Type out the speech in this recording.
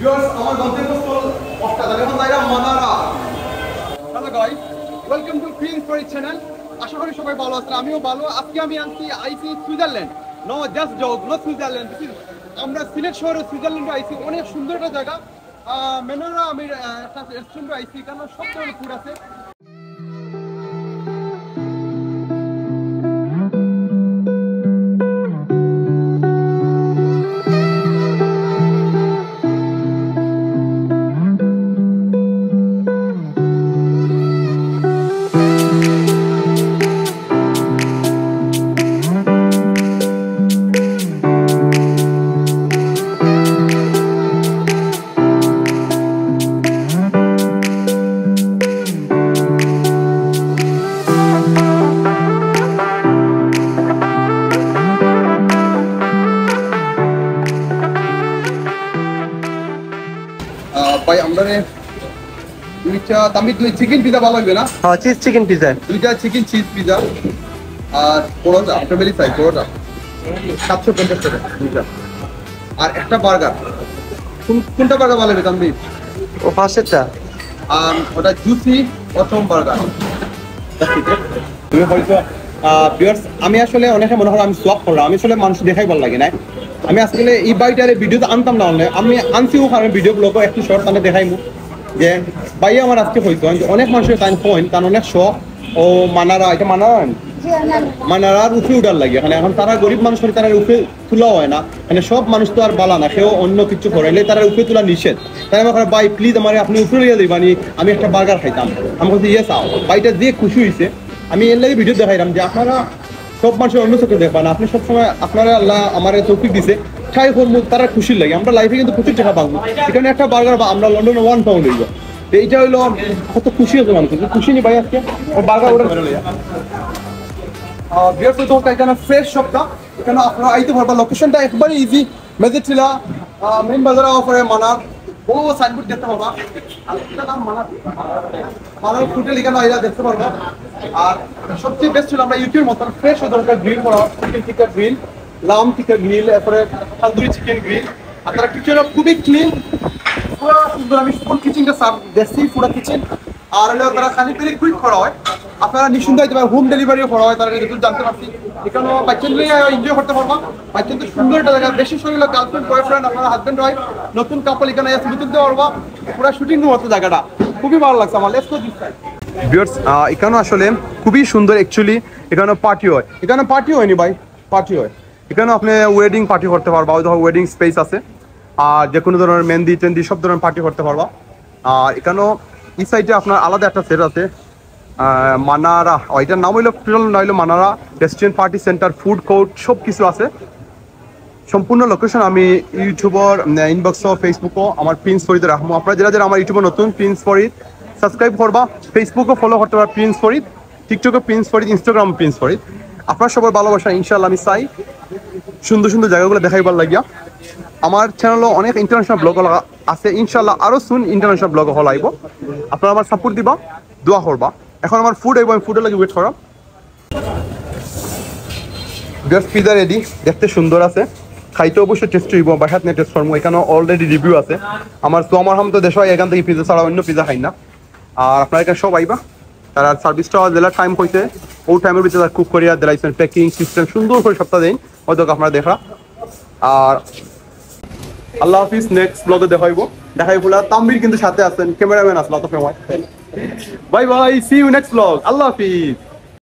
Viewers আমার গন্তব্যস্থল অষ্টাদা এখন জায়গা Manara. Hello guys, welcome to prince Farid channel. আশা করি সবাই ভালো আছেন, আমিও ভালো। আজকে আমি আনছি আইসি Switzerland. No just joke, no Switzerland. আমরা সিলেট শহরে সুইজারল্যান্ডে আইসি, অনেক সুন্দর একটা জায়গা। মেনারা আমি একটা রেস্টুরেন্টে আইসি, কারণ সব ধরনের ফুড আছে। ভাই আমরা দুইটা তামিল দুই চিকেন পিজা ভালো লাগবে না? হ্যাঁ, চিজ চিকেন পিজা দুইটা চিকেন চিজ পিজা আর পরোটা ফ্যামিলি সাইজ পরোটা 750 টাকা দুইটা, আর একটা বার্গার। কোনটা বার্গার ভালো লাগবে তামিল? ও ফার্স্টেরটা। আর ওটা জুসি প্রথম বার্গার। তুমি হয়তো ভিউয়ার্স আমি আসলে অনেকে মনে হয় আমি সোয়াপ করলাম, আমি আসলে মানুষ দেখাই ভালো লাগে না। আমি আসলে এই বাইটারে ভিডিওতে আনতাম না, আমি আনছিও কারণ ভিডিও ব্লগও একটু শর্ট তাহলে দেখাইমু যে ভাই আমার আজকে হইতো অনেক মানুষের টাইম পয়েন্ট, কারণ অনেক শখ ও মানারা, এটা মানারার উঠে উঠার লাগে এখানে। এখন তারা গরিব মানুষ করে, তারা উঠে তোলা হয় না, মানে সব মানুষ তো আর বালা না, সেও অন্য কিছু করাইলে তারা উঠে তোলা নিষেধ। তাই আমার ভাই প্লিজ আমার আপনি উঠে লিয়ে দিবানি, আমি একটা বার্গার খাইতাম। আমি বলছি ইয়ে চাও, ভাইটা দিয়ে খুশি হয়েছে। আমি এর লাগে ভিডিও দেখাইলাম যে আপনারা সব মানুষের অন্য চোখে দেখবেন, আপনি সবসময় আপনারা আল্লাহ আমার তৌফিক দিছে খাই করবো, তারা খুশি লাগে। আমরা লাইফে কিন্তু প্রচুর টাকা পাবো, এখানে একটা বার্গার বা আমরা লন্ডনে 1 পাউন্ড হইব। এইটা হইলো কত খুশি হতো মানুষ, খুশি নি ভাই আজকে বার্গার অর্ডার করে লইয়া। বিয়ার তো এখানে ফ্রেশ শপটা, এখানে আপনারা আইতে পারবা। লোকেশনটা একবারে ইজি, মেজেটিলা মেইন বাজারে অফারে মানার ও সাইনবোর্ড দেখতে পারবা। মানার হোটেল এখানে আইলা দেখতে পারবা। আর সবচেয়ে বেস্ট ছিল আমরা ইউটিউবের মতন ফ্রেশ দরকার গ্রিল করা, চিকেন টিক্কা গ্রিল, লাম টিক্কা গ্রিল, এরপরে তন্দুরি চিকেন গ্রিল। আর তারা কিচেনও খুবই ক্লিন, পুরো সুন্দর। আমি ফুল কিচেনটা সার্ভ দেখছি, পুরো কিচেন। আর হলো তারা খালি পেলে কুইক করা হয়, আপনারা নিঃসন্দেহে দিতে পারেন, হোম ডেলিভারিও করা হয়। তারা যেহেতু জানতে পারছি এখানে বাচ্চা নিয়ে এনজয় করতে পারবা। বাচ্চা তো সুন্দর একটা জায়গা, বেশি শরীর গার্লফ্রেন্ড বয়ফ্রেন্ড, আপনারা হাজব্যান্ড ওয়াইফ, নতুন কাপল এখানে ছবি তুলতে পারবা। পুরো শুটিং রুম হতো জায়গাটা, খুবই ভালো লাগছে আমার। Let's go this side. Viewers এখানেও আসলে খুবই সুন্দর। অ্যাকচুয়ালি এখানে পার্টি হয়, এখানে পার্টি হয়নি ভাই, পার্টি হয় এখানে। আপনি ওয়েডিং পার্টি করতে পারবা, ওই ধরো ওয়েডিং স্পেস আছে। আর যে কোনো ধরনের মেহেন্দি টেন্দি সব ধরনের পার্টি করতে পারবা। আর এখানেও এই সাইডে আপনার আলাদা একটা সেট আছে, মানারা, এটার নাম হইলো টোটাল হইলো Manara restaurant, party centre, food court সব কিছু আছে। সম্পূর্ণ লোকেশন আমি ইউটিউবের ইনবক্সও ফেসবুকও আমার প্রিন্স ফরিদ রাখবো। আপনারা যারা যারা আমার ইউটিউবে নতুন, প্রিন্স ফরিদ সাবস্ক্রাইব করবা, ফেসবুকও ফলো করতে পারবা প্রিন্স ফরিদ, টিকটকে Prince Farid, Instagram Prince Farid. আপনার সবার ভালোবাসা ইনশাআল্লাহ আমি চাই সুন্দর সুন্দর জায়গাগুলো দেখাইবার লাগিয়া। আমার চ্যানেলও অনেক ইন্টারন্যাশনাল ব্লগ আছে, ইনশাআল্লাহ আরও সুন ইন্টারন্যাশনাল ব্লগ হল আইব। আপনারা আমার সাপোর্ট দিবা, দোয়া করবা। এখন আমার ফুড আইব, আমি ফুডের লাগে ওয়েট করা। জাস্ট পিজা রেডি, দেখতে সুন্দর আছে, খাইতে অবশ্যই টেস্ট হইব। বাসাত নিয়ে টেস্ট করবো, এখানে অলরেডি রিভিউ আছে আমার। তো আমার তো দেশ হয় এখান থেকে পিজা ছাড়া অন্য পিজা খাই না। আর আপনারা এখানে সব আইবা। তার সার্ভিসটা জেলা টাইম হইতে ও টাইমের ভিতরে কুক করিয়া দিলাইছেন, প্যাকিং সিস্টেম সুন্দর করে সপ্তাহ দিন, হয়তো আপনারা দেখা। আর আল্লাহ হাফিজ, নেক্সট ব্লগে দেখাই বলা। তাম্বির কিন্তু সাথে আছেন, ক্যামেরাম্যান আসলো তো ফেমাই। Bye bye, see you next blog. আল্লাহ হাফিজ।